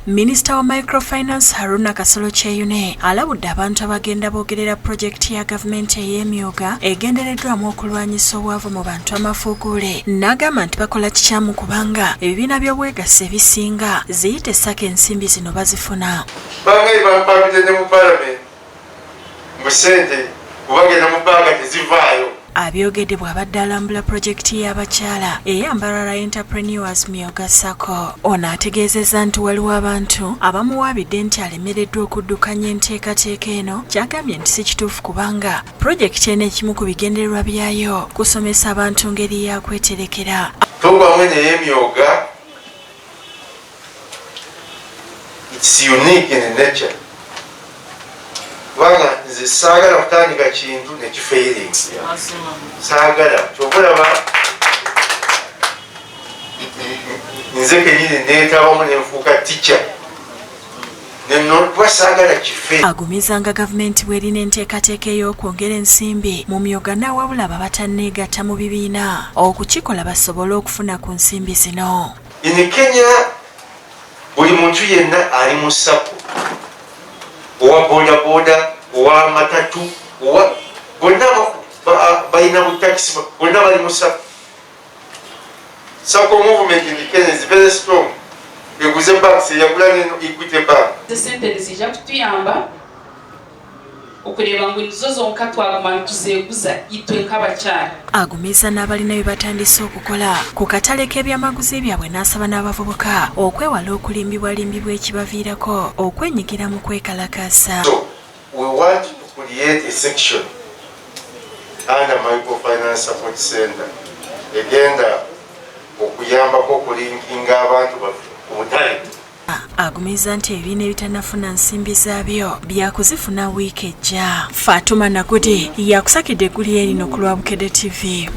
Minisita wa Microfinance Haruna Kasolo Kyeyune alabudde abantu abagenda boogerera pulojekiti ya gavumenti ey'emyuga egendereddwamu okulwanyisa obwavu mu bantu amafuukuule. N'agamba nti bakola kikyamu kubanga ebibiina by'obwegassi ebisinga ziyita essaka ensimbi zino bazifuna. Bangayi bampambidde ne mu Paalamenti mu ssente kubagenda mu bbanga tezivaayo. Abyogedde bw'abadde alambula pulojekiti y'abakyala ey'Ambarara Entrepreneurs Myoga Sacco. Ono ategeezezza nti waliwo abantu abamuwaabidde nti alemereddwa okuddukanya enteekateeka eno, kyagambye nti si kituufu kubanga pulojekiti eno ekimu ku bigendererwa byayo kusomesa abantu ngeri ya kweterekera. Programu eno ey'emyoga it's unique in nature. Kubanga nze saagala kutandika kintu nekifeeringa. Saagala kyokulaba nze kenyini neetabamu nenfuuka tica kuba saagala kife. Agumizanga gavumenti bw'erina enteekateeka ey'okwongera ensimbi mu myoga n'awabula babatanneegatta mu bibiina okukikola basobole okufuna ku nsimbi zino. In Kenya buli muntu yenna ali mu sako, owa bodaboda, owa matatu, owa bonna balina butakisi, bonna bali mu sako. Sako movement in Kenya is very strong. Eguze banks eyagula neno Equity Bank. Sente zijja kutuyamba okuleba ngu nizo zonka twaguma tuzeeguza itwe nk'abakyala. Agumiza n'abalina bye batandise okukola ku katale k'ebyamaguzi byabwe n'asaba n'abavubuka okwewala okulimbibwalimbibwa ekibaviirako okwenyigira mu kwekalakaasa. So we want to create a section under Microfinance Support Center egenda okuyambako okulinkinga abantu ku butale. Agumiza nti ebibiina ebitannafuna nsimbi zaabyo byakuzifuna wiiki ejja. Fatuma Nagudi yakusakidde eggulu erino ku lwa Bukedde TV.